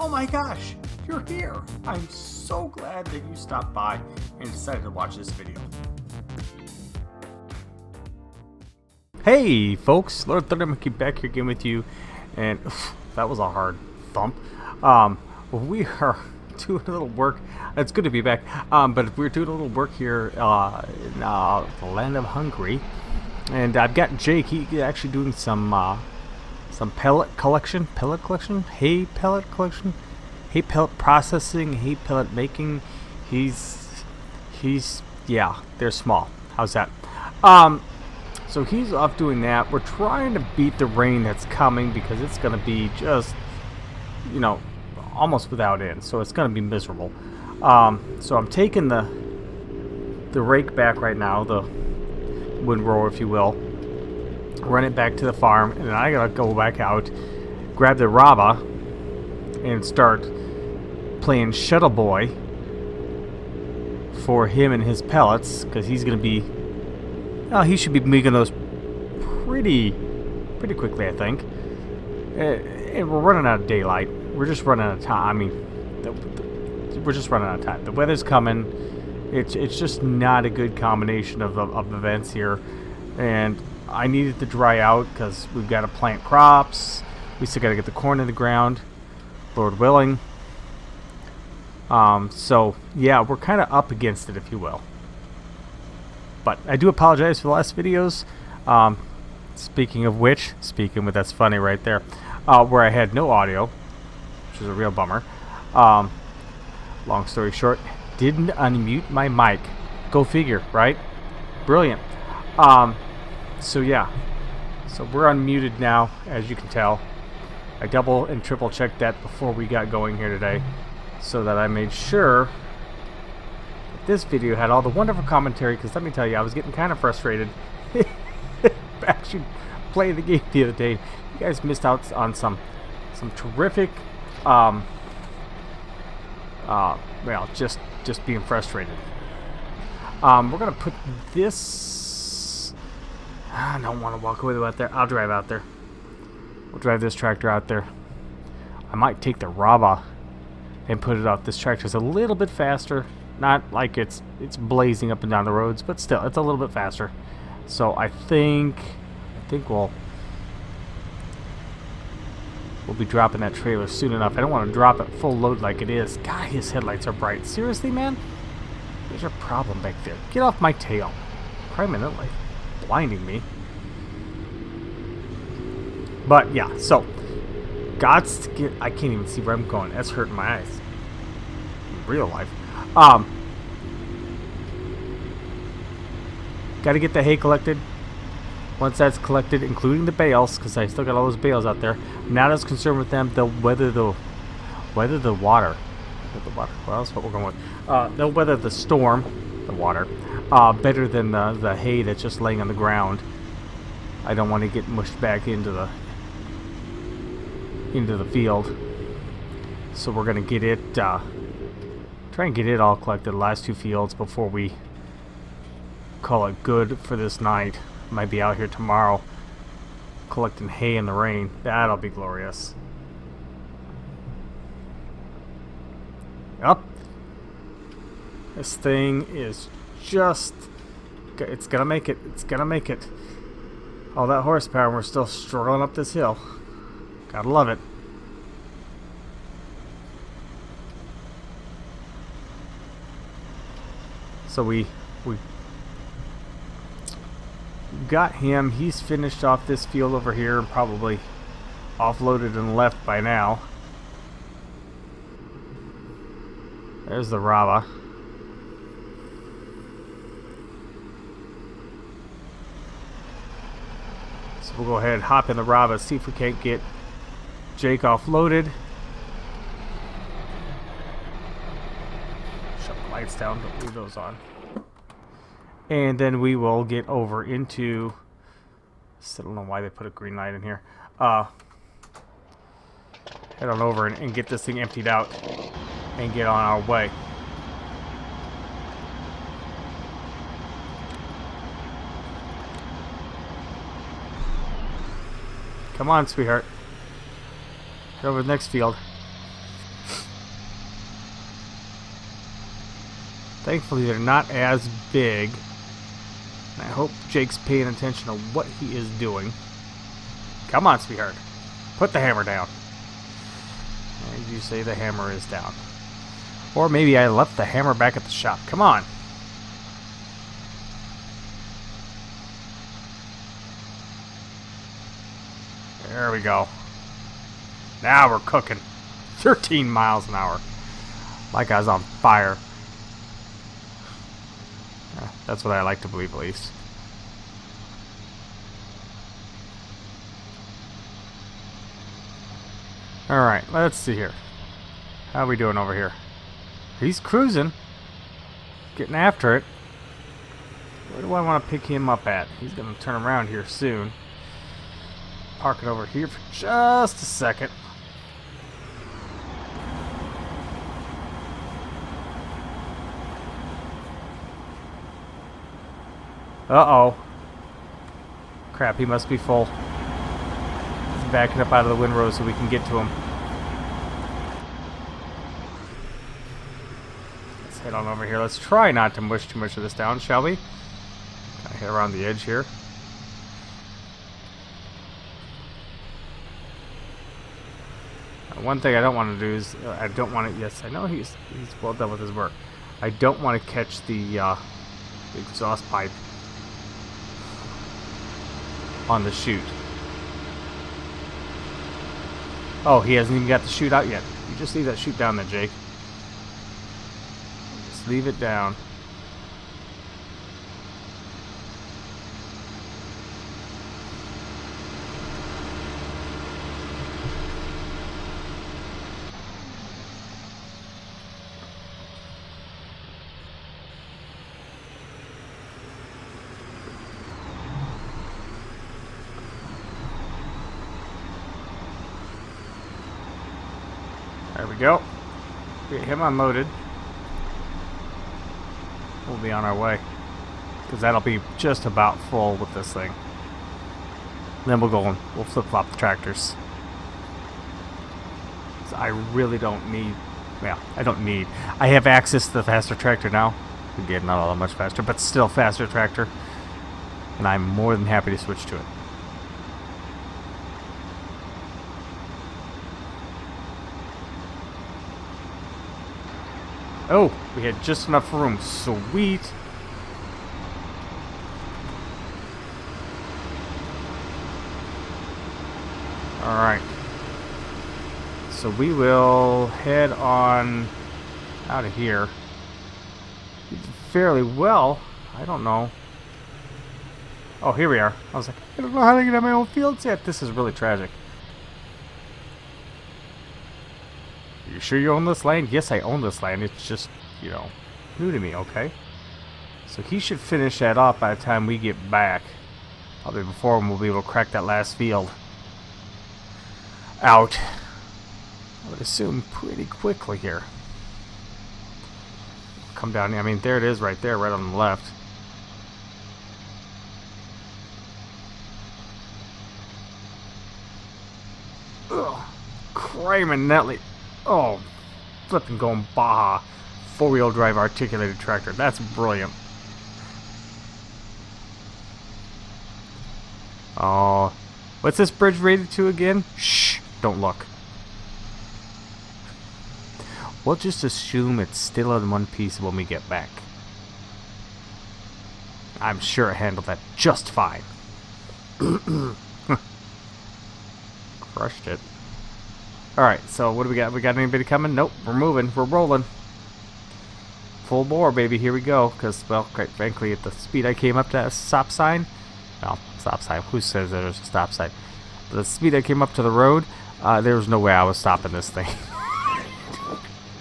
Oh my gosh, you're here! I'm so glad that you stopped by and decided to watch this video. Hey folks, Lord Thundermonkey back here again with you, and that was a hard thump. We are doing a little work. It's good to be back, but we're doing a little work here in the land of Hungary, and I've got Jake. He's actually doing some pellet collection, hay pellet processing, hay pellet making. Yeah, they're small. How's that? So he's off doing that. We're trying to beat the rain that's coming because it's going to be just, you know, almost without end. So it's going to be miserable. So I'm taking the rake back right now, the windrower, if you will, run it back to the farm, and then I got to go back out, grab the Raba, and start playing Shuttle Boy for him and his pellets, because he's going to be... he should be making those pretty quickly, I think. And we're running out of daylight. We're just running out of time. I mean, we're just running out of time. The weather's coming. It's just not a good combination of events here. And I needed to dry out because we've got to plant crops. We still got to get the corn in the ground, Lord willing. So, yeah, we're kind of up against it, if you will. But I do apologize for the last videos. Speaking of which, that's funny right there, where I had no audio, which is a real bummer. Long story short, didn't unmute my mic. Go figure, right? Brilliant. So yeah, so we're unmuted now, as you can tell. I double and triple checked that before we got going here today, so that I made sure this video had all the wonderful commentary, because let me tell you, I was getting kind of frustrated actually playing the game the other day. You guys missed out on some terrific well, just being frustrated. We're gonna put this... I don't want to walk away out there. I'll drive out there. We'll drive this tractor out there. I might take the Raba and put it out. This tractor's a little bit faster. Not like it's blazing up and down the roads, but still, it's a little bit faster. So I think we'll be dropping that trailer soon enough. I don't want to drop it full load like it is. God, his headlights are bright. Seriously, man? There's a problem back there. Get off my tail. Permanently blinding me. But yeah, so I can't even see where I'm going. That's hurting my eyes. In real life. Got to get the hay collected. Once that's collected, including the bales, because I still got all those bales out there. I'm not as concerned with them. They'll weather the water. Well, that's what we're going with. They'll weather the storm, the water, better than the hay that's just laying on the ground. I don't want to get mushed back into the field. So we're gonna get it. Try and get it all collected, the last two fields, before we call it good for this night. Might be out here tomorrow collecting hay in the rain. That'll be glorious. Yep. This thing is just... it's gonna make it. It's gonna make it. All that horsepower, and we're still struggling up this hill. Gotta love it. So we got him. He's finished off this field over here and probably offloaded and left by now. There's the Raba. So we'll go ahead and hop in the Raba, see if we can't get Jake offloaded. Shut the lights down, don't leave those on. And then we will get over into... I don't know why they put a green light in here. Head on over and get this thing emptied out and get on our way. Come on, sweetheart. Head over to the next field. Thankfully, they're not as big. I hope Jake's paying attention to what he is doing. Come on, sweetheart. Put the hammer down. And you say the hammer is down. Or maybe I left the hammer back at the shop. Come on. There we go. Now we're cooking. 13 miles an hour. Like I was on fire. That's what I like to believe, at least. Alright, let's see here. How are we doing over here? He's cruising. Getting after it. Where do I want to pick him up at? He's going to turn around here soon. Park it over here for just a second. Uh-oh. Crap, he must be full. He's backing up out of the windrow so we can get to him. Let's head on over here. Let's try not to mush too much of this down, shall we? Kind of head around the edge here. One thing I don't want to do is, I don't want to, yes, I know he's well done with his work. I don't want to catch the exhaust pipe on the chute. Oh, he hasn't even got the chute out yet. You just leave that chute down there, Jake. Just leave it down. There we go. Get him unloaded. We'll be on our way. Because that'll be just about full with this thing. Then we'll go and we'll flip-flop the tractors. So I really don't need... Well, I don't need... I have access to the faster tractor now. Again, not all that much faster, but still faster tractor. And I'm more than happy to switch to it. Oh, we had just enough room. Sweet. Alright. So we will head on out of here. Fairly well. I don't know. Oh, here we are. I was like, I don't know how to get on my own fields yet. This is really tragic. You sure you own this land? Yes, I own this land. It's just, you know, new to me, okay? So he should finish that off by the time we get back. Probably before him, we'll be able to crack that last field out. I would assume pretty quickly here. Come down here. I mean, there it is right there, right on the left. Ugh. Cramming Netley. Oh, flipping going Baja. Four-wheel drive articulated tractor. That's brilliant. Oh, what's this bridge rated to again? Shh, don't look. We'll just assume it's still in one piece when we get back. I'm sure it handled that just fine. Crushed it. Alright, so what do we got? We got anybody coming? Nope, we're moving. We're rolling. Full bore, baby. Here we go. Because, well, quite frankly, at the speed I came up to that stop sign... Well, stop sign. Who says there's a stop sign? But the speed I came up to the road, there was no way I was stopping this thing.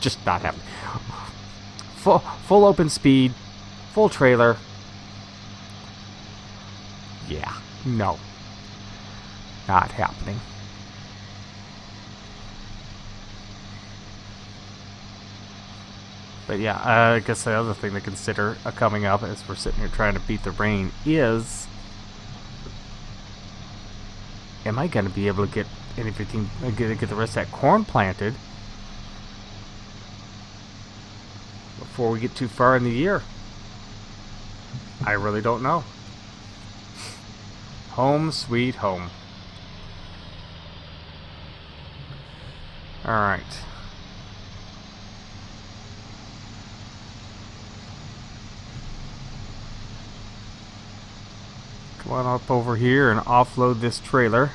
Just not happening. Full open speed. Full trailer. Yeah. No. Not happening. But yeah, I guess the other thing to consider coming up as we're sitting here trying to beat the rain is, am I going to be able to get anything, get the rest of that corn planted before we get too far in the year. I really don't know. Home sweet home. Alright. Come on up over here and offload this trailer.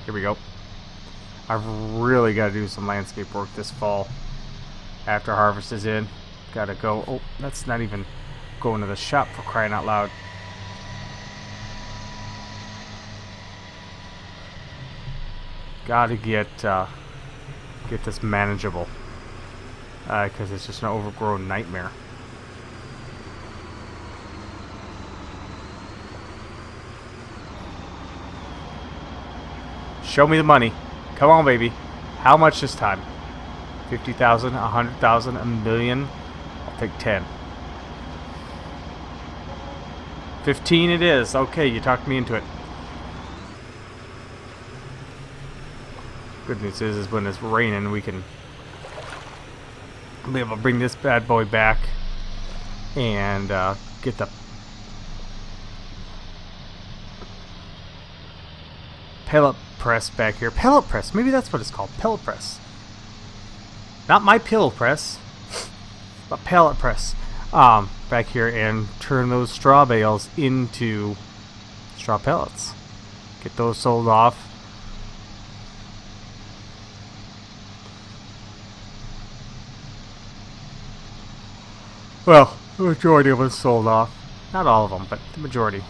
Here we go. I've really got to do some landscape work this fall. After harvest is in. Gotta go. Oh, that's not even going to the shop, for crying out loud. Gotta get this manageable. Because it's just an overgrown nightmare. Show me the money. Come on, baby. How much this time? 50,000, 100,000, a million? I'll take 10. 15 it is. Okay, you talked me into it. Good news is when it's raining, we can be able to bring this bad boy back and get the pellet press back here. Pellet press, maybe that's what it's called. Pellet press. Not my pillow press, but pellet press. Back here and turn those straw bales into straw pellets. Get those sold off. Well, the majority of them sold off. Not all of them, but the majority.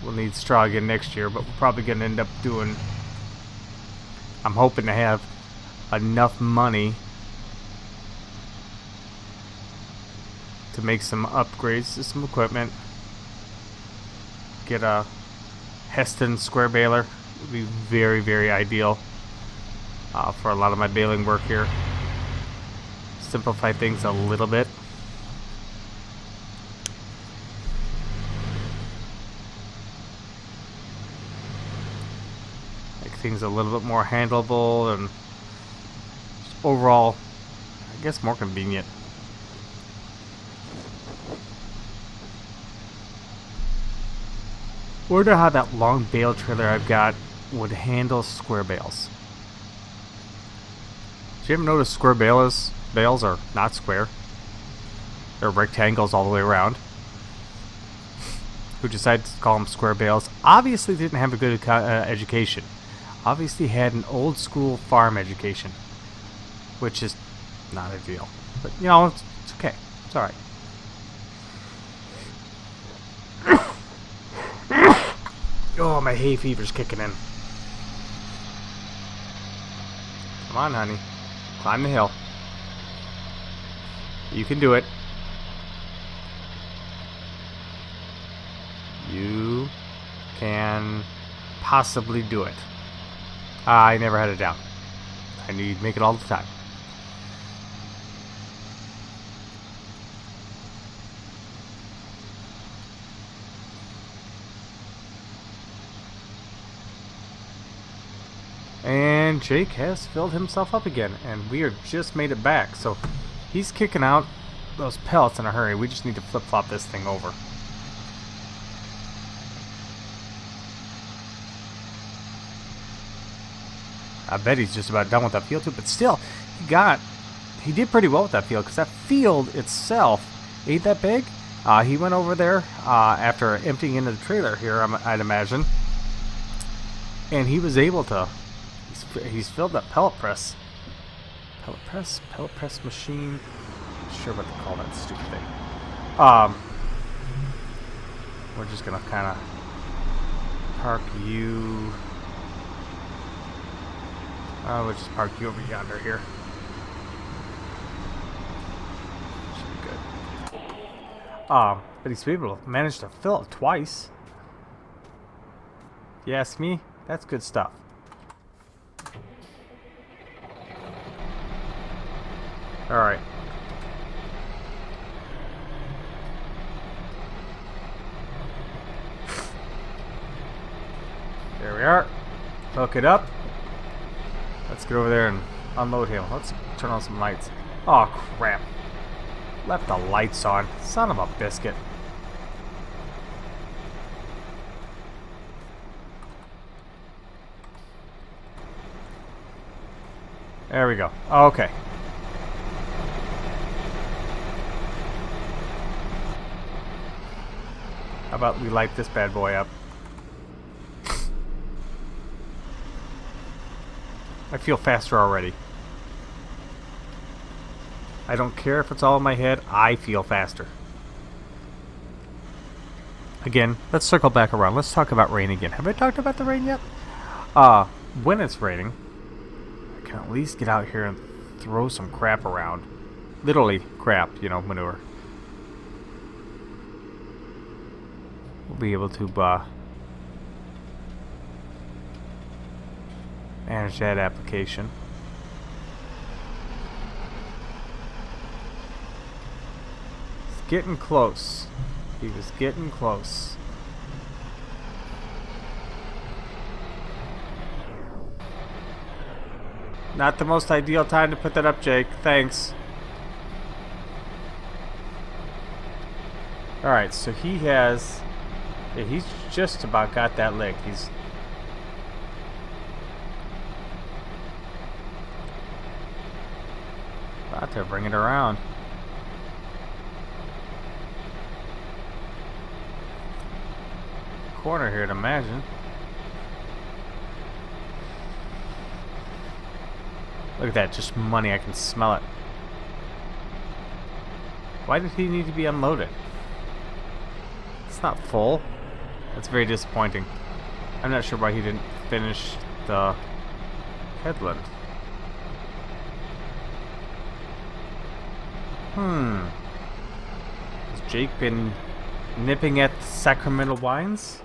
We'll need straw again next year, but we're probably going to end up doing... I'm hoping to have enough money to make some upgrades to some equipment. Get a Heston square baler. Would be very, very ideal for a lot of my baling work here. Simplify things a little bit. Make things a little bit more handleable and just overall, I guess, more convenient. Wonder how that long bale trailer I've got would handle square bales. Did you ever notice square bales are not square? They're rectangles all the way around. Who decided to call them square bales? Obviously didn't have a good education. Obviously had an old school farm education. Which is not ideal. But, you know, it's okay. It's alright. Oh, my hay fever's kicking in. Come on, honey. Climb the hill. You can do it. You can possibly do it. I never had a doubt. I knew you'd make it all the time. And Jake has filled himself up again, and we are just made it back. So he's kicking out those pellets in a hurry. We just need to flip-flop this thing over. I bet he's just about done with that field too, but still, he did pretty well with that field, because that field itself ain't that big. He went over there after emptying into the trailer here, I'd imagine, and he was able to. He's filled that pellet press machine. Not sure what to call that stupid thing. We're just gonna kind of park you. We'll just park you over yonder here. Should be good. But he's been able to manage to fill it twice. If you ask me, that's good stuff. Alright. There we are. Hook it up. Let's get over there and unload him. Let's turn on some lights. Oh, crap. Left the lights on. Son of a biscuit. There we go. Okay. How about we light this bad boy up? I feel faster already. I don't care if it's all in my head, I feel faster. Again, let's circle back around. Let's talk about rain again. Have I talked about the rain yet? When it's raining, I can at least get out here and throw some crap around. Literally crap, you know, manure. We'll be able to manage that application. It's getting close. He was getting close. Not the most ideal time to put that up, Jake. Thanks. Alright, so he has... Yeah, he's just about got that licked. He's... about to bring it around. Corner here to imagine. Look at that, just money. I can smell it. Why did he need to be unloaded? It's not full. That's very disappointing. I'm not sure why he didn't finish the headland. Has Jake been nipping at Sacramento wines?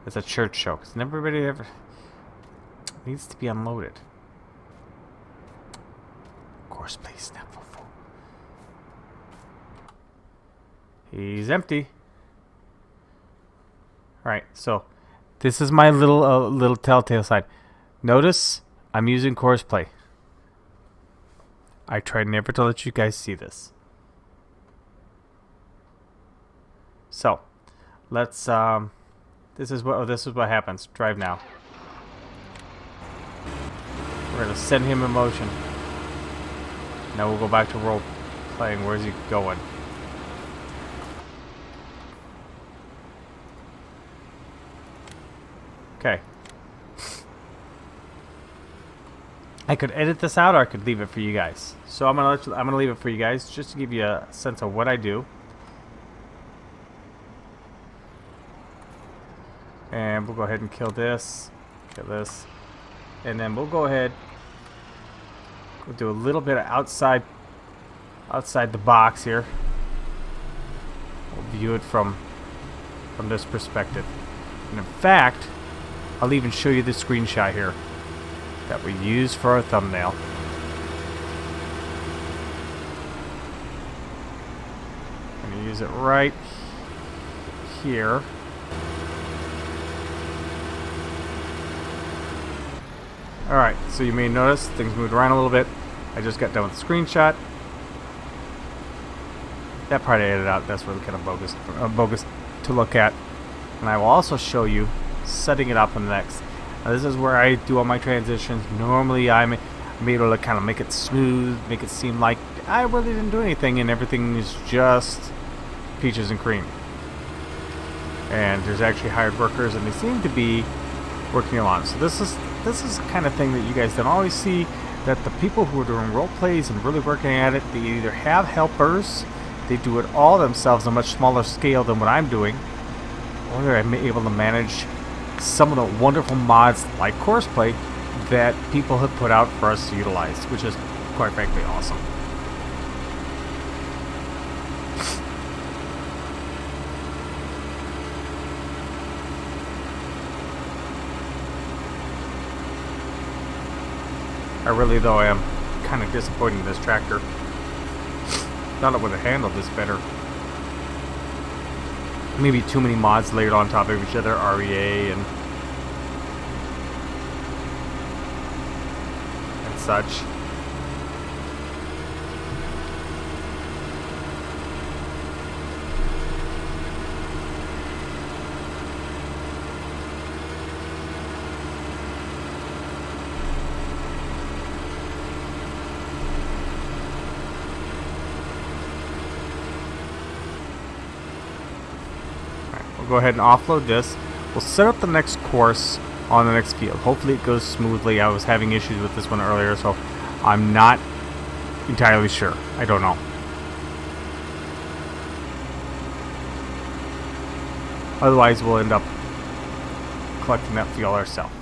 It's a church show, because everybody ever needs to be unloaded. Courseplay snap for full. He's empty. Alright, so this is my little telltale sign. Notice I'm using courseplay. I try never to let you guys see this. So let's this is what happens. Drive now. We're gonna send him in motion. Now we'll go back to role playing. Where's he going? Okay. I could edit this out, or I could leave it for you guys. So I'm gonna leave it for you guys, just to give you a sense of what I do. And we'll go ahead and kill this, and then we'll go ahead. We'll do a little bit of outside the box here. We'll view it from this perspective. And in fact, I'll even show you the screenshot here that we use for our thumbnail. I'm going to use it right here. Alright, so you may notice things moved around a little bit. I just got done with the screenshot. That part I edited out. That's really kind of bogus to look at. And I will also show you setting it up in the next. Now this is where I do all my transitions. Normally I'm able to kind of make it smooth, make it seem like I really didn't do anything and everything is just peaches and cream. And there's actually hired workers and they seem to be working along. So this is the kind of thing that you guys don't always see, that the people who are doing role plays and really working at it, they either have helpers, they do it all themselves on a much smaller scale than what I'm doing, or they're able to manage some of the wonderful mods like courseplay that people have put out for us to utilize, which is quite frankly awesome. I really, though, am kind of disappointed in this tractor. Thought it would have handled this better. Maybe too many mods layered on top of each other, REA and such. Go ahead and offload this. We'll set up the next course on the next field. Hopefully it goes smoothly. I was having issues with this one earlier, so I'm not entirely sure. I don't know. Otherwise, we'll end up collecting that fuel ourselves.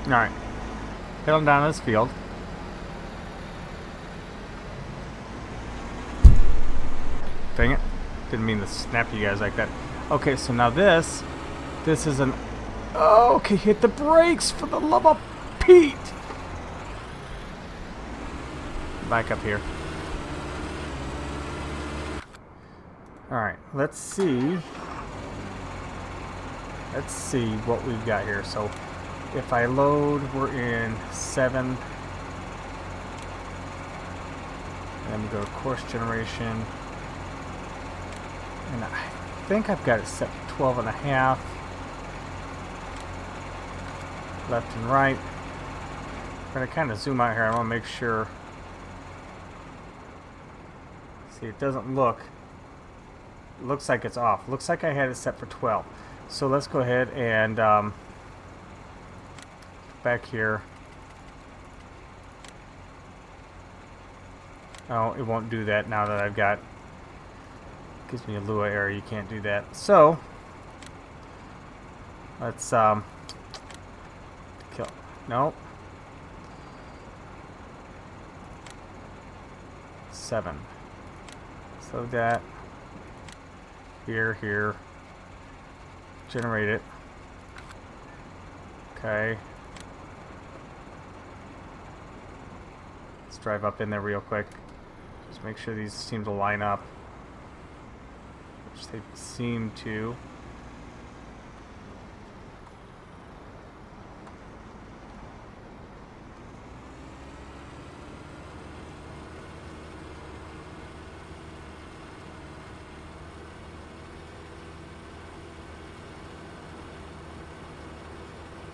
Alright, head on down this field. Dang it. Didn't mean to snap you guys like that. Okay, so now this is an... Oh, okay, hit the brakes for the love of Pete! Back up here. Alright, let's see. Let's see what we've got here. So... if I load, we're in 7. Then we go to course generation. And I think I've got it set to 12.5. Left and right. I'm going to kind of zoom out here. I want to make sure. See, it doesn't look. It looks like it's off. Looks like I had it set for 12. So let's go ahead and... back here. Oh, it won't do that now that I've got... gives me a Lua error. You can't do that. So, let's, kill... Nope. 7. Slow that. Here. Generate it. Okay. Drive up in there real quick. Just make sure these seem to line up. Which they seem to.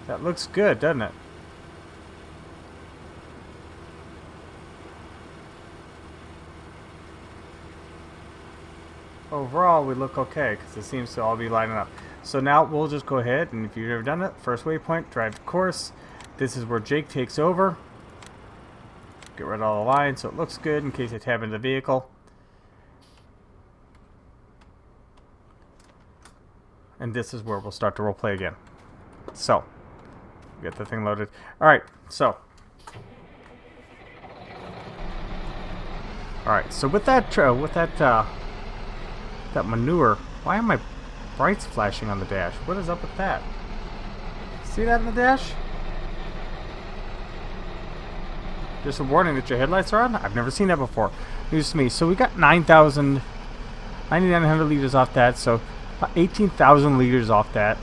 That looks good, doesn't it? Overall, we look okay because it seems to all be lining up. So now we'll just go ahead, and if you've ever done it, first waypoint, drive the course. This is where Jake takes over. Get rid of all the lines so it looks good in case I tab into the vehicle. And this is where we'll start to roleplay again. So, get the thing loaded. Alright, so. Alright, so with that that manure, why are my brights flashing on the dash? What is up with that? See that in the dash? Just a warning that your headlights are on? I've never seen that before. News to me. So we got 9,900 liters off that, so about 18,000 liters off that.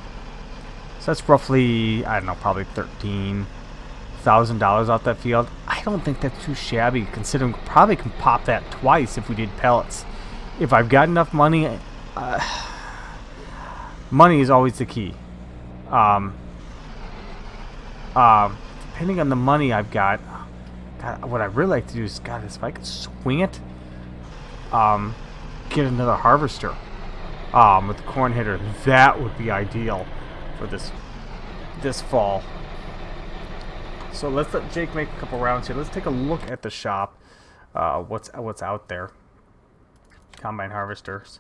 So that's roughly, I don't know, probably $13,000 off that field. I don't think that's too shabby, considering we probably can pop that twice if we did pellets. If I've got enough money, money is always the key. Depending on the money I've got, God, what I'd really like to do is, God, if I could swing it, get another harvester with the corn header, that would be ideal for this fall. So let's let Jake make a couple rounds here. Let's take a look at the shop. What's out there? Combine harvesters.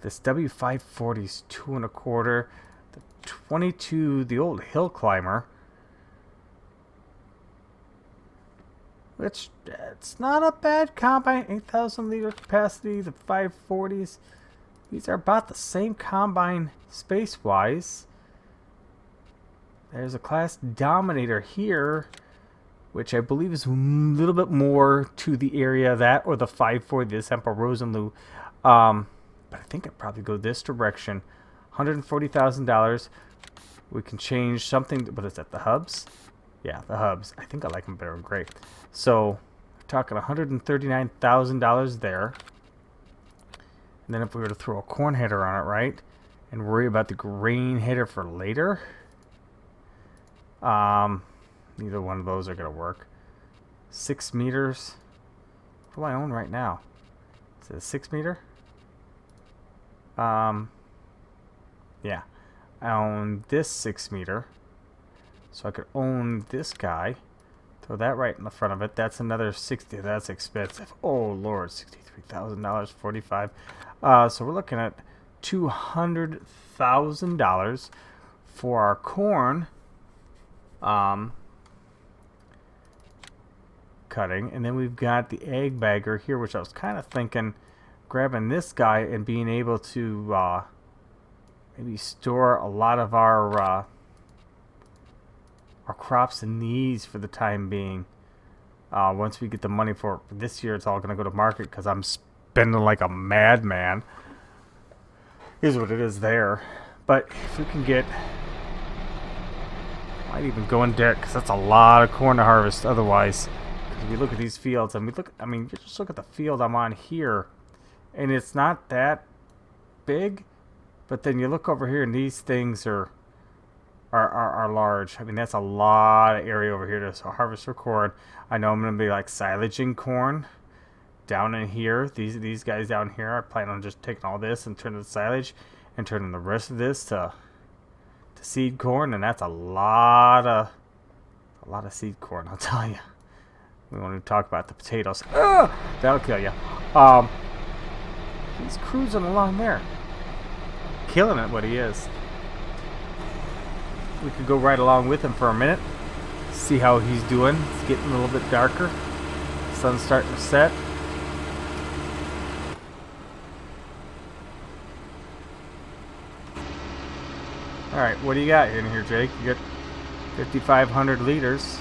This W540 is 2.25. The 22, the old hill climber, which it's not a bad combine. 8,000 liter capacity. The 540s, these are about the same combine space wise. There's a class Dominator here, which I believe is a little bit more to the area of that, or the 540, this Emperor Rosenlu. But I think I'd probably go this direction. $140,000. We can change something. What is that? The hubs? Yeah, the hubs. I think I like them better in gray. So we're talking $139,000 there. And then if we were to throw a corn header on it, right, and worry about the grain header for later, neither one of those are going to work. 6 meters. What do I own right now? Is it a 6 meter? Yeah. I own this 6 meter. So I could own this guy. Throw that right in the front of it. That's another 60. That's expensive. Oh, Lord. $63,000. 45. So we're looking at $200,000 for our corn. Cutting, and then we've got the egg bagger here, which I was kind of thinking grabbing this guy and being able to maybe store a lot of our crops in these for the time being. Once we get the money for it. This year, it's all going to go to market because I'm spending like a madman. Here's what it is there. But if we can get, might even go in debt because that's a lot of corn to harvest otherwise. If you look at these fields, and you just look at the field I'm on here, and it's not that big, but then you look over here, and these things are large. I mean, that's a lot of area over here to harvest for corn. I know I'm going to be like silaging corn down in here. These guys down here, I plan on just taking all this and turning the silage and turning the rest of this to seed corn, and that's a lot of seed corn, I'll tell you. We want to talk about the potatoes. That'll kill you. He's cruising along there. Killing it, what he is. We could go right along with him for a minute. See how he's doing. It's getting a little bit darker. Sun's starting to set. Alright, what do you got in here, Jake? You got 5,500 liters.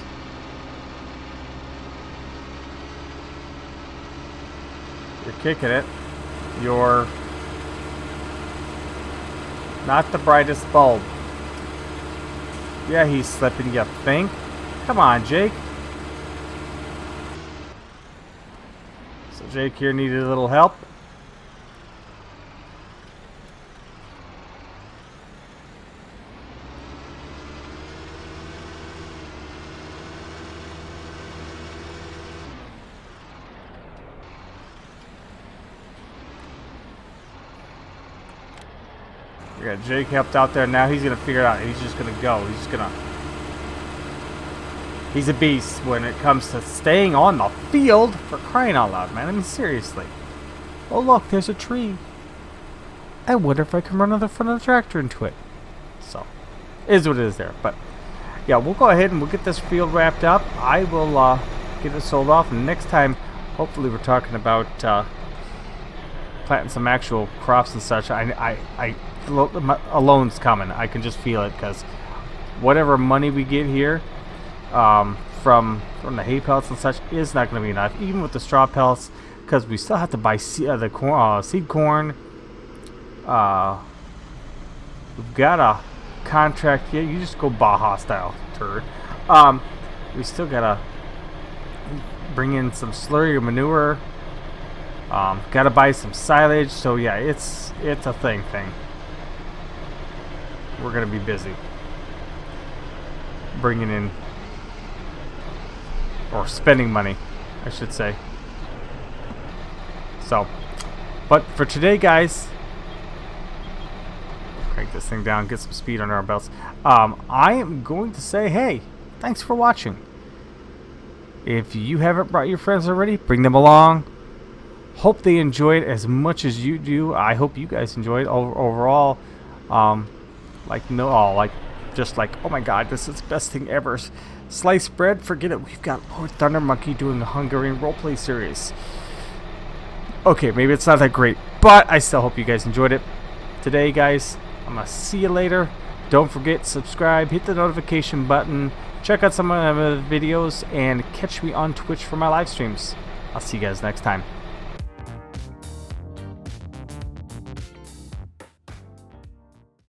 You're kicking it. You're not the brightest bulb. Yeah, he's slipping, you think? Come on, Jake. So Jake here needed a little help. We got Jake helped out there. Now he's going to figure it out. He's just going to go. He's a beast when it comes to staying on the field, for crying out loud, man. I mean, seriously. Oh, look, there's a tree. I wonder if I can run on the front of the tractor into it. So, is what it is there. But, yeah, we'll go ahead and we'll get this field wrapped up. I will get it sold off. And next time, hopefully we're talking about planting some actual crops and such. A loan's coming. I can just feel it because whatever money we get here from the hay pellets and such is not going to be enough, even with the straw pellets, because we still have to buy seed corn. We've got a contract here. You just go Baja style, turd. We still gotta bring in some slurry or manure. Gotta buy some silage. So yeah, it's a thing. We're gonna be busy bringing in, or spending money, I should say. So, but for today, guys, crank this thing down, get some speed under our belts. I am going to say, hey, thanks for watching. If you haven't brought your friends already, bring them along. Hope they enjoyed as much as you do. I hope you guys enjoyed overall. Just like, oh my god, this is the best thing ever. Sliced bread, forget it. We've got Lord Thunder Monkey doing a Hungarian roleplay series. Okay, maybe it's not that great, but I still hope you guys enjoyed it. Today, guys, I'm gonna see you later. Don't forget, subscribe, hit the notification button, check out some of my other videos, and catch me on Twitch for my live streams. I'll see you guys next time.